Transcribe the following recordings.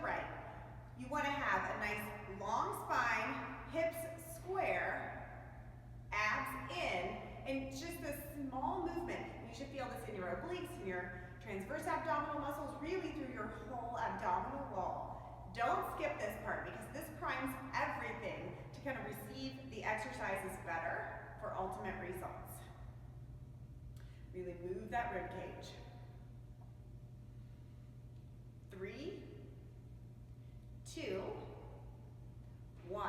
right. You want to have a nice long spine, hips square, abs in, and just a small movement. You should feel this in your obliques, in your transverse abdominal muscles, really through your whole abdominal wall. Don't skip this part because this primes everything to kind of receive the exercises better for ultimate results. Really move that rib cage. 3, 2, 1.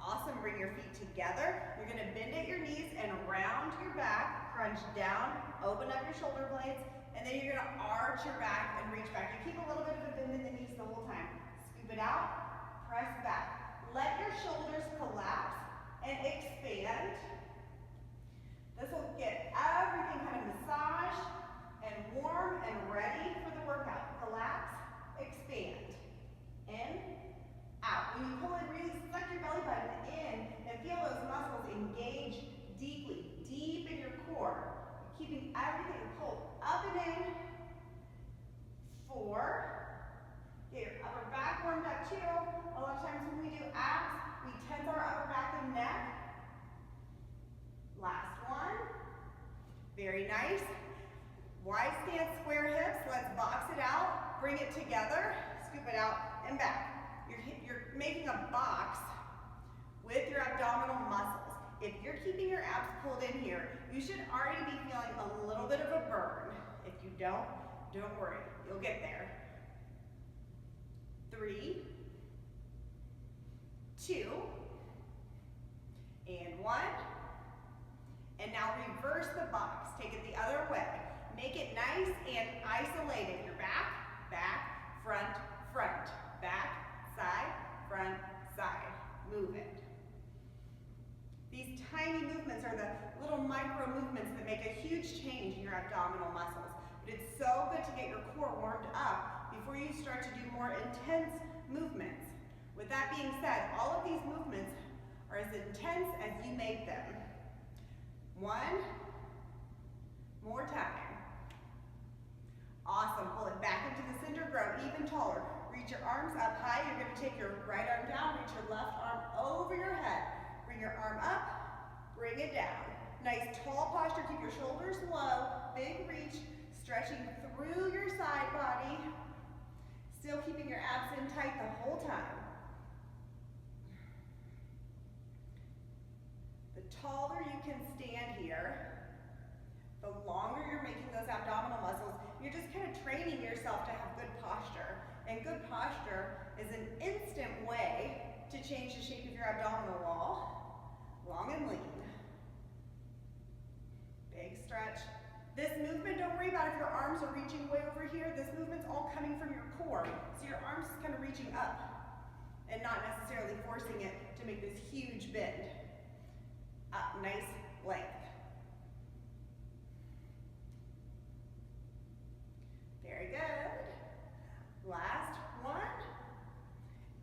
Awesome, bring your feet together. You're gonna bend at your knees and round your back, crunch down, open up your shoulder blades, and then you're gonna arch your back and reach back. You keep a little bit of a bend in the knees the whole time. Scoop it out, press back. Let your shoulders collapse and expand. This will get everything kind of massaged and warm and ready for the workout. Collapse, expand, in, out. When you pull in, really suck your belly button in and feel those muscles engage deeply, deep in your core. Keeping everything pulled up and in. 4. Get your upper back warmed up too. A lot of times when we do abs, we tense our upper back and neck. Last one. Very nice. Wide stance, square hips. Let's box it out. Bring it together. Scoop it out and back. You're making a box with your abdominal muscles. If you're keeping your abs pulled in here, you should already be feeling a little bit of a burn. If you don't worry. You'll get there. 3, 2, and 1. And now reverse the box. Take it the other way. Make it nice and isolated. Your back, back, front, front. Back, side, front, side. Move it. These tiny movements are the little micro movements that make a huge change in your abdominal muscles. But it's so good to get your core warmed up before you start to do more intense movements. With that being said, all of these movements are as intense as you make them. 1 more time. Awesome. Pull it back into the center, grow even taller. Reach your arms up high. You're going to take your right arm down, reach your left arm over your head. Bring your arm up, bring it down. Nice tall posture. Keep your shoulders low. Big reach, stretching through your side body. Still keeping your abs in tight the whole time. The taller you can stand here, the longer you're making those abdominal muscles. You're just kind of training yourself to have good posture. And good posture is an instant way to change the shape of your abdominal wall. Long and lean. Big stretch. This movement, don't worry about if your arms are reaching way over here. This movement's all coming from your core. So your arms is kind of reaching up and not necessarily forcing it to make this huge bend. Up, nice length. Very good. Last one.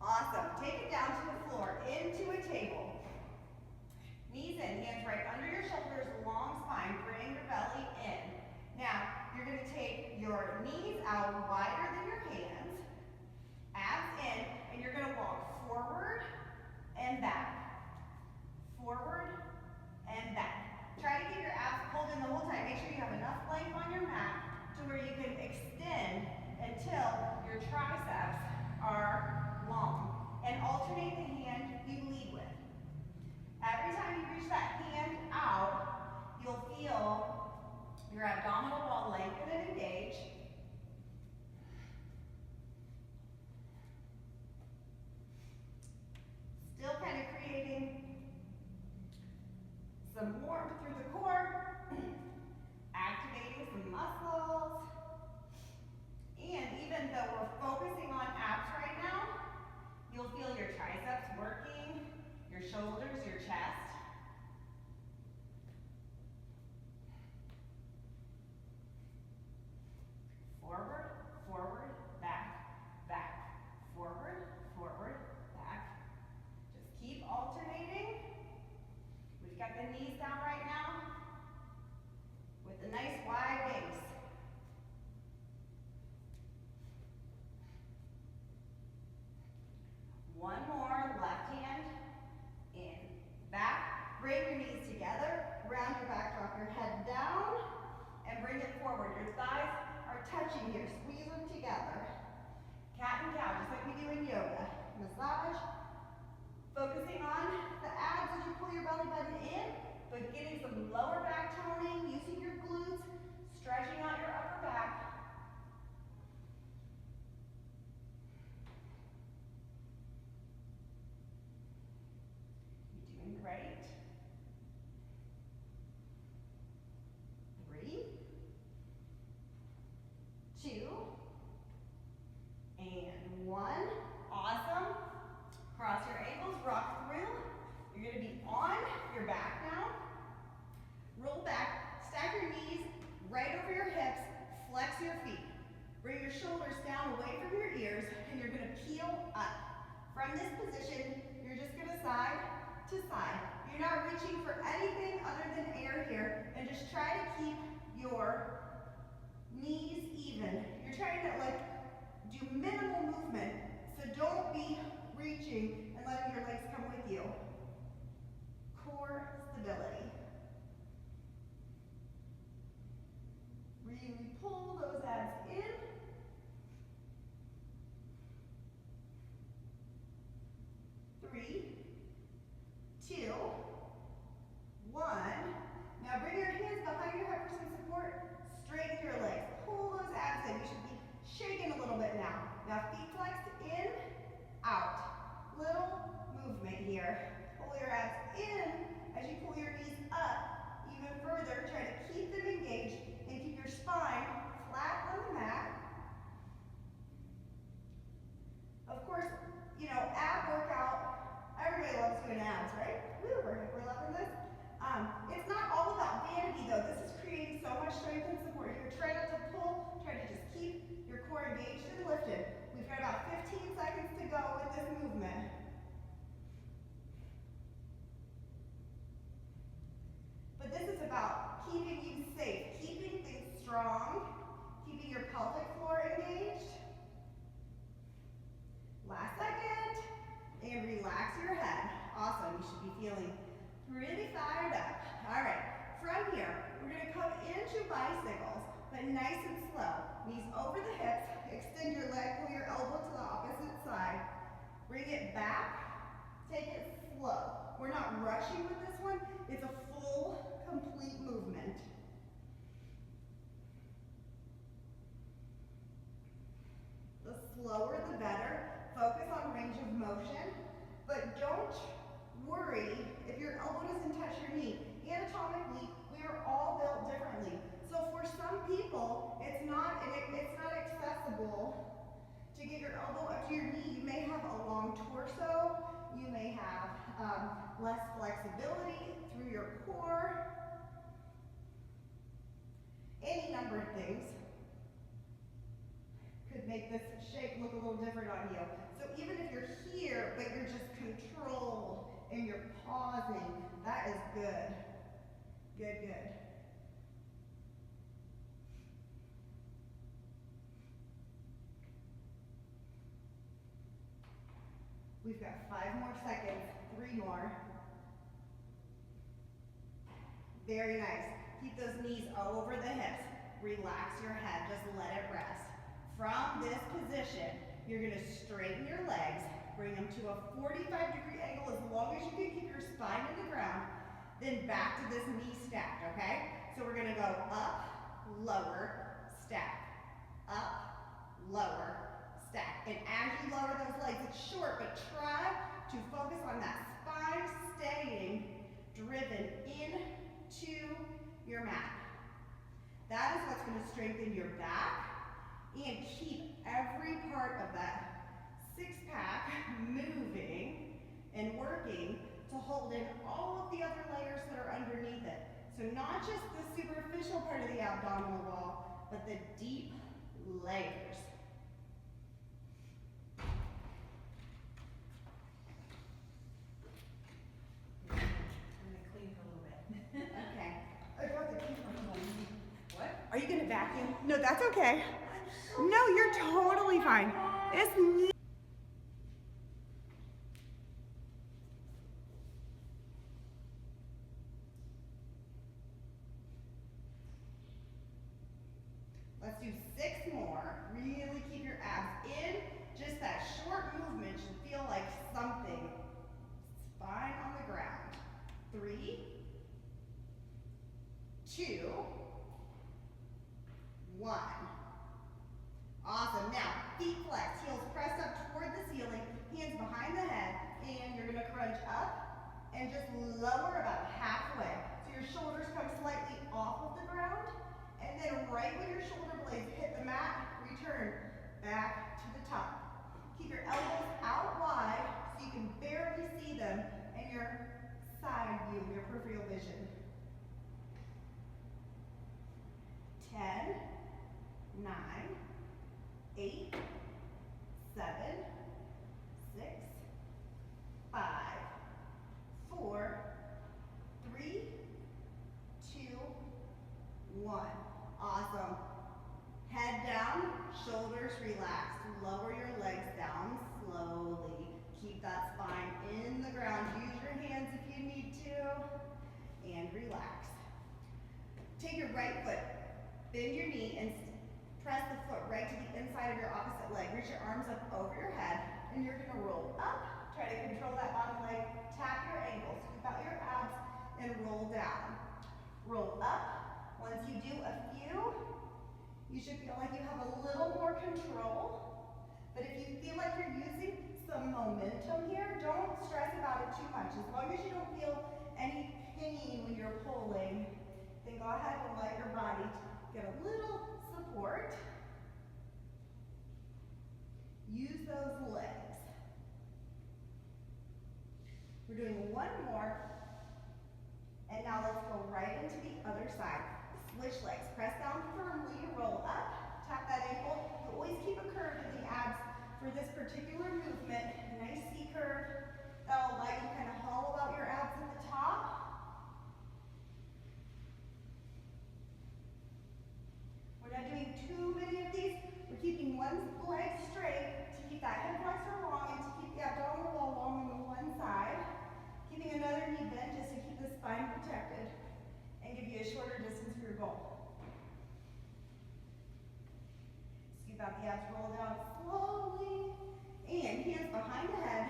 Awesome. Take it down to the floor, into a table. Knees in, hands right under your shoulders, long spine. Bring your belly in. Now, you're going to take your knees out wider than your hands, abs in, and you're going to walk forward and back. Forward and back. Try to keep your abs pulled in the whole time. Make sure you have enough length on your mat to where you can extend until your triceps are long. And alternate the hand you lead with. Every time you reach that hand out, you'll feel your abdominal wall lengthen and engage. Still kind of creating some warmth through the core, activating some muscles. And even though we're focusing on abs right now, you'll feel your triceps working, your shoulders, your chest. Forward, forward, back, back. Forward, forward, back. Just keep alternating. We've got the knees down right now. right. 3, 2, and 1. Awesome. Cross your ankles, rock through. You're going to be on your back now. Roll back, stack your knees right over your hips, flex your feet. Bring your shoulders down away from your ears, and you're going to peel up. From this position, you're just going to side to side. You're not reaching for anything other than air here, and just try to keep your knees even. You're trying to do minimal movement, so don't be reaching and letting your legs come with you. Core stability. Really pull those abs in. 3, 2, 1. Now bring your hands behind your head for some support. Straighten your legs. Pull those abs in. You should be shaking a little bit now. Now feet flexed in, out. Little movement here. Pull your abs in as you pull your knees up even further. Try to keep them engaged and keep your spine flat on the mat. Of course, ab workout, everybody loves doing abs, right? Woo, we're loving this. It's not all about vanity though. This is creating so much strength and support here. Try not to pull, try to just keep your core engaged and lifted. We've got about 15 seconds to go with this movement. But this is about keeping you safe, keeping things strong, keeping your pelvic floor engaged. Last second, and relax your head. Awesome, you should be feeling pretty fired up. All right, from here, we're gonna come into bicycles, but nice and slow. Knees over the hips, extend your leg, pull your elbow to the opposite side. Bring it back, take it slow. We're not rushing with this one. It's a full, complete movement. The slower the better. Focus on range of motion, but don't worry if your elbow doesn't touch your knee. Anatomically, we are all built differently. So for some people, it's not accessible to get your elbow up to your knee. You may have a long torso. You may have less flexibility through your core. Any number of things could make this shape look a little different on you. So even if you're here, but you're just controlled and you're pausing, that is good. Good, good. We've got 5 more seconds, 3 more. Very nice. Keep those knees over the hips. Relax your head, just let it rest. From this position, you're gonna straighten your legs, bring them to a 45-degree angle as long as you can keep your spine to the ground, then back to this knee stack, okay? So we're gonna go up, lower, stack, up, lower, stack. And as you lower those legs, it's short, but try to focus on that spine staying driven into your mat. That is what's gonna strengthen your back and keep every part of that six-pack moving and working to hold in all of the other layers that are underneath it. So not just the superficial part of the abdominal wall, but the deep layers. I'm gonna clean for a little bit. Okay. I got the key from home. What? Are you gonna vacuum? No, that's okay. No, you're totally fine. It's Let's do 6 more. Really keep your abs in. Just that short movement should feel like something. Spine on the ground. 3, 2, 1. Awesome. Now, feet flexed, heels pressed up toward the ceiling, hands behind the head, and you're going to crunch up and just lower about halfway. So your shoulders come slightly off of the ground, and then right when your shoulder blades hit the mat, return back to the top. Keep your elbows out wide so you can barely see them in your side view, your peripheral vision. 10, 9, 8, 7, 6, 5, 4, 3, 2, 1. Awesome. Head down, shoulders relaxed. Lower your legs down slowly. Keep that spine in the ground. Use your hands if you need to. And relax. Take your right foot, bend your knee, and press the foot right to the inside of your opposite leg. Reach your arms up over your head, and you're going to roll up. Try to control that bottom leg. Tap your ankles, scoop out your abs, and roll down. Roll up. Once you do a few, you should feel like you have a little more control. But if you feel like you're using some momentum here, don't stress about it too much. As long as you don't feel any pain when you're pulling, then go ahead and let your body get a little support. Use those legs. We're doing one more. And now let's go right into the other side. Switch legs. Press down firmly, roll up, tap that ankle. You always keep a curve in the abs for this particular movement. Nice C curve. That'll allow you to kind of hollow out your abs at the top. We're not doing too many of these. We're keeping one leg straight to keep that hip flexor long and to keep the abdominal wall long on the one side. Keeping another knee bent just to keep the spine protected and give you a shorter distance for your goal. Scoop out the abs, roll down slowly, and hands behind the head.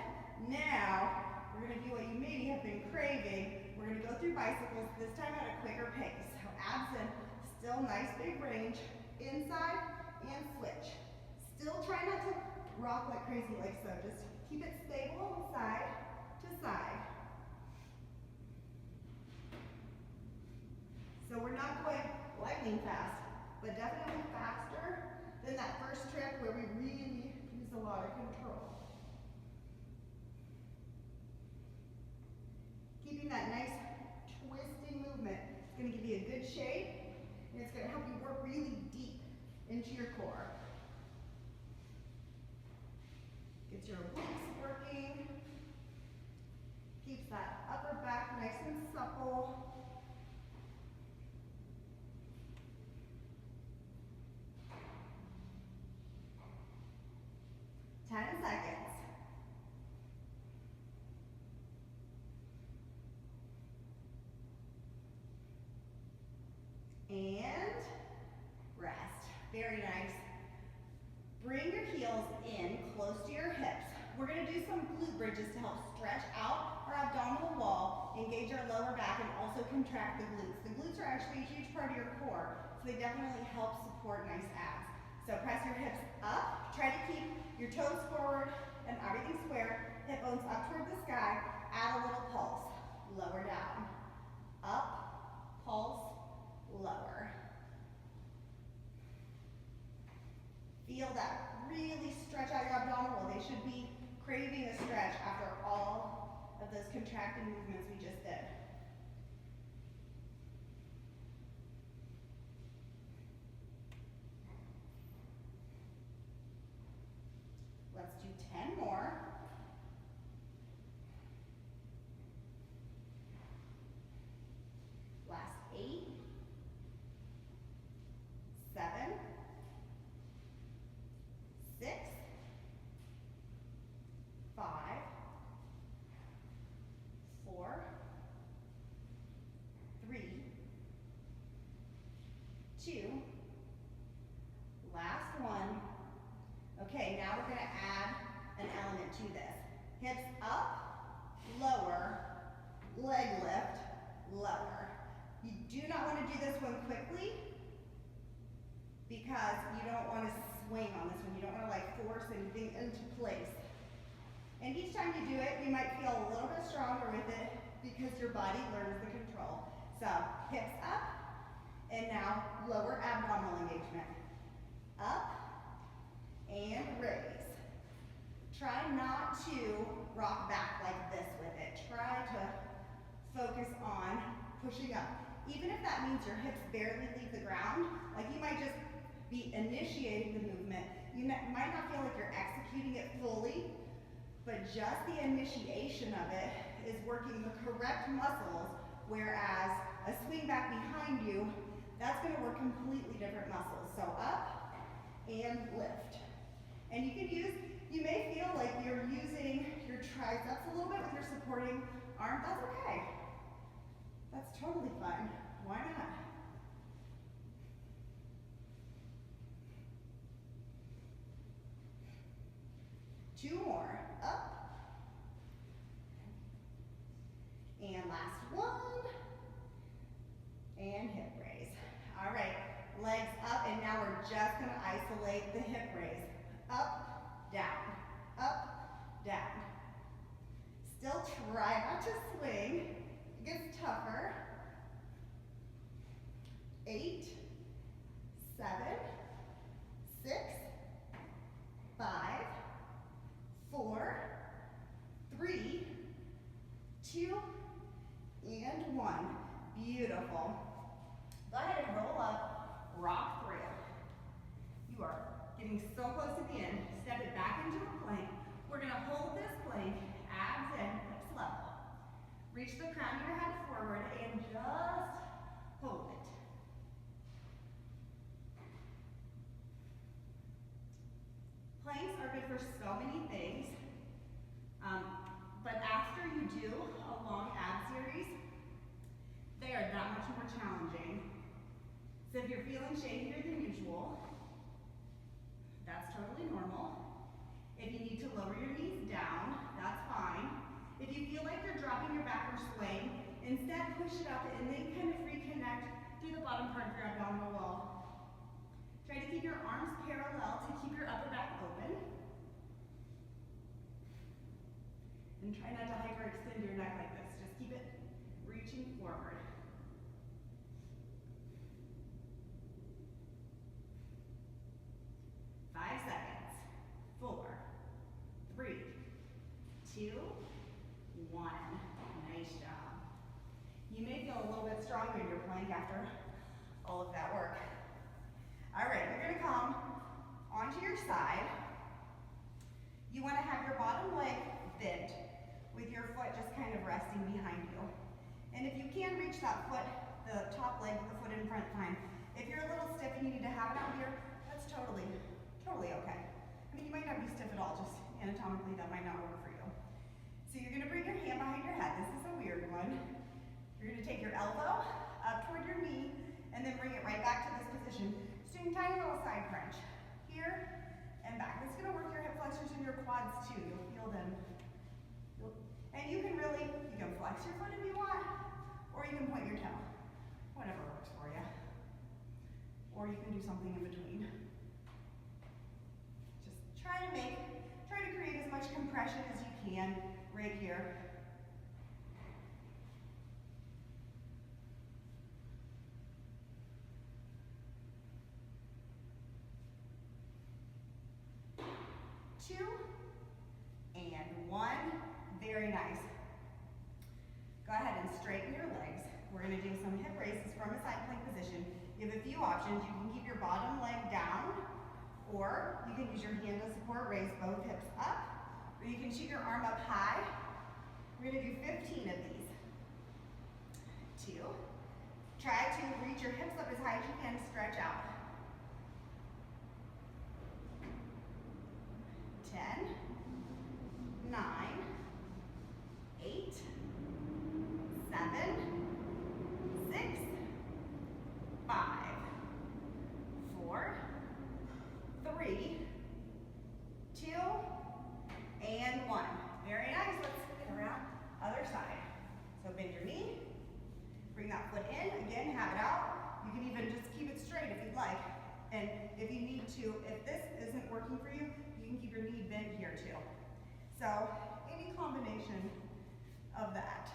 Now, we're going to do what you maybe have been craving. We're going to go through bicycles, this time at a quicker pace. So abs in, still nice big range, inside and switch. Still try not to rock like crazy like so. Just keep it stable side to side. So we're not going lightning fast, but definitely faster than that first trip where we really use a lot of control. Keeping that nice twisting movement is going to give you a good shape, and it's going to help you work really deep into your core. Gets your obliques working, keeps that upper back nice and supple. 10 seconds. And rest. Very nice. Bring your heels in close to your hips. We're going to do some glute bridges to help stretch out our abdominal wall, engage our lower back, and also contract the glutes. The glutes are actually a huge part of your core, so they definitely help support nice abs. So press your hips up. Try to keep your toes forward and everything square. Hip bones up toward the sky. Add a little pulse. Lower down. Up, pulse, lower. Feel that. Really stretch out your abdominal. They should be craving a stretch after all of those contracted movements we just did. Let's do 10 more. Last 8, 7, 6, 5, 4, 3, 2, last one. Okay, now we're going to add an element to this. Hips up, lower, leg lift, lower. You do not want to do this one quickly because you don't want to swing on this one. You don't want to like force anything into place. And each time you do it, you might feel a little bit stronger with it your body learns the control. So hips up, and now lower abdominal engagement. Up, and raise. Try not to rock back like this with it. Try to focus on pushing up. Even if that means your hips barely leave the ground, like you might just be initiating the movement. You might not feel like you're executing it fully, but just the initiation of it is working the correct muscles, whereas a swing back behind you, that's going to work completely different muscles. So up and lift. And you can use, you may feel like you're using your triceps a little bit with your supporting arm. That's okay. That's totally fine. Why not? Two more. Up. And last one. And hip raise. All right. Legs up, and now we're just going to isolate the hip raise. Up, down. Up, down. Still try not to swing. It gets tougher. 8, 7, 6, 5, 4, 3, 2, and 1. Beautiful. Go ahead and roll up, rock through. You are getting so close to the end. Step it back into a plank. We're going to hold this plank, abs in, hips level. Reach the crown of your head forward and just hold it. Planks are good for so many things, but after you do a long ab series, they are that much more challenging. So if you're feeling shadier than usual, that's totally normal. If you need to lower your knees down, that's fine. If you feel like you're dropping your back or swaying, instead push it up and then kind of reconnect through the bottom part of your abdominal wall. Try to keep your arms parallel to keep your upper back open. And try not to hyperextend your neck like this. Just keep it reaching forward. stronger in your plank after all of that work. All right, you're gonna come onto your side. You wanna have your bottom leg bent with your foot just kind of resting behind you. And if you can reach that foot, the top leg with the foot in front, fine. If you're a little stiff and you need to have it out here, that's totally okay. I mean, you might not be stiff at all, just anatomically that might not work for you. So you're gonna bring your hand behind your head. This is a weird one. You're gonna take your elbow up toward your knee and then bring it right back to this position. Just doing a tiny little side crunch. Here and back. This is gonna work your hip flexors and your quads too. You'll feel them. And you can flex your foot if you want, or you can point your toe. Whatever works for you. Or you can do something in between. Just try to create as much compression as you can right here. Two, and one. Very nice. Go ahead and straighten your legs. We're going to do some hip raises from a side plank position. You have a few options. You can keep your bottom leg down, or you can use your hand to support, raise both hips up, or you can shoot your arm up high. We're going to do 15 of these. 2. Try to reach your hips up as high as you can, stretch out. 10, 9, 8, 7, 6, 5, 4, 3, 2, and 1. Very nice. Let's spin around. Other side. So bend your knee. Bring that foot in. Again, have it out. You can even just keep it straight if you'd like. And if you need to, if this isn't working for you, you can keep your knee bent here too. So any combination of that.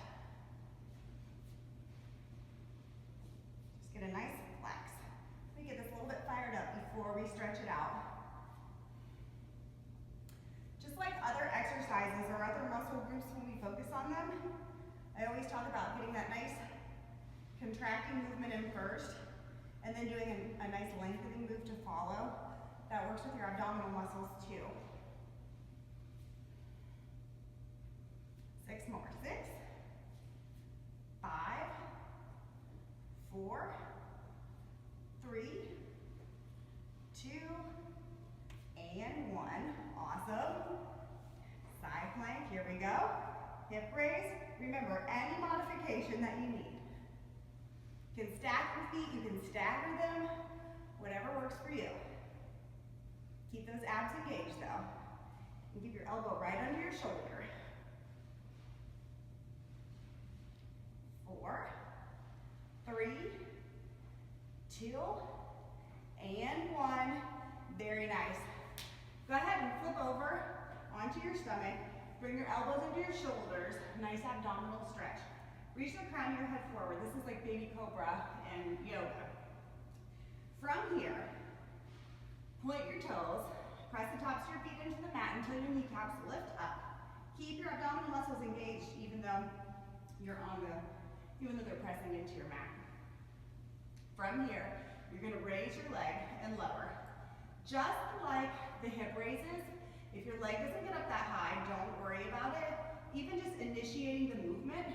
first, and then doing a nice lengthening move to follow. That works with your abdominal muscles too. 6 more. 6, 5, 4, 3, 2, and 1. Awesome. Side plank, here we go. Hip raise. Remember, any modification that you need. You can stack your feet, you can stagger them, whatever works for you. Keep those abs engaged though. And keep your elbow right under your shoulder. 4, 3, 2, and 1. Very nice. Go ahead and flip over onto your stomach. Bring your elbows into your shoulders. Nice abdominal stretch. Reach the crown of your head forward. This is like baby cobra and yoga. From here, point your toes. Press the tops of your feet into the mat until your kneecaps lift up. Keep your abdominal muscles engaged even though they're pressing into your mat. From here, you're going to raise your leg and lower. Just like the hip raises, if your leg doesn't get up that high, don't worry about it. Even just initiating the movement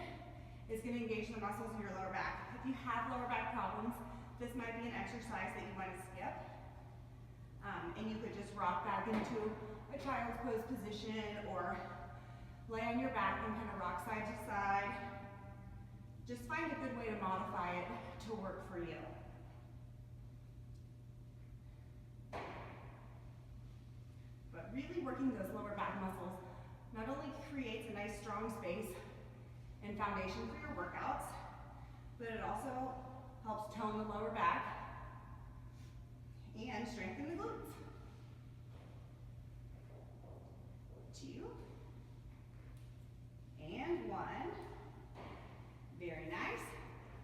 is going to engage the muscles in your lower back. If you have lower back problems, this might be an exercise that you want to skip. And you could just rock back into a child's pose position or lay on your back and kind of rock side to side. Just find a good way to modify it to work for you. But really working those lower back muscles not only creates a nice strong space and foundation for your workouts, but it also helps tone the lower back and strengthen the glutes. 2, and 1. Very nice.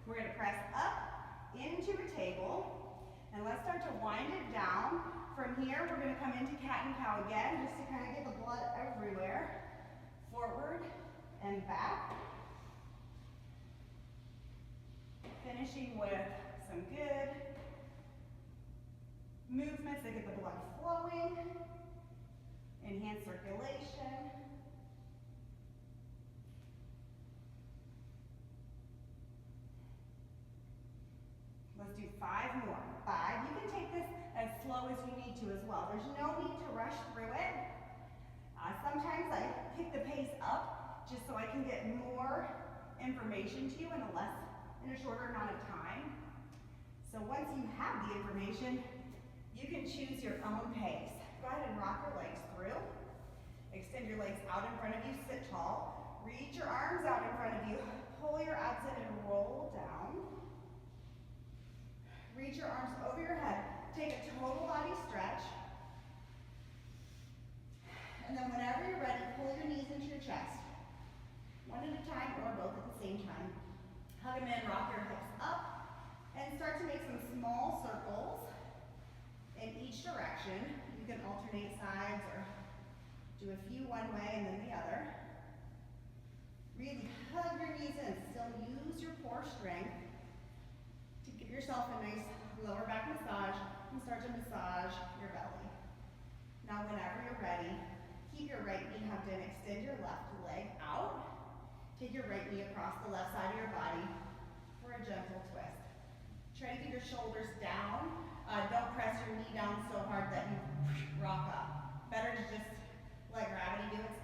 We're going to press up into a table, and let's start to wind it down. From here, we're going to come into cat and cow again, just to kind of get the blood everywhere. Forward and back. Finishing with some good movements that get the blood flowing, enhance circulation. Let's do 5 more. 5. You can take this as slow as you need to as well. There's no need to rush through it. Sometimes I pick the pace up just so I can get more information to you in a shorter amount of time. So once you have the information, you can choose your own pace. Go ahead and rock your legs through. Extend your legs out in front of you, sit tall. Reach your arms out in front of you. Pull your abs in and roll down. Reach your arms over your head. Take a total body stretch. And then whenever you're ready, pull your knees into your chest. One at a time or both at the same time. Hug them in, rock your hips up, and start to make some small circles in each direction. You can alternate sides or do a few one way and then the other. Really hug your knees in. Still use your core strength to give yourself a nice lower back massage and start to massage your belly. Now whenever you're ready, keep your right knee hugged in. Extend your left leg out. Take your right knee across the left side of your body for a gentle twist. Try to keep your shoulders down. Don't press your knee down so hard that you rock up. Better to just let gravity do its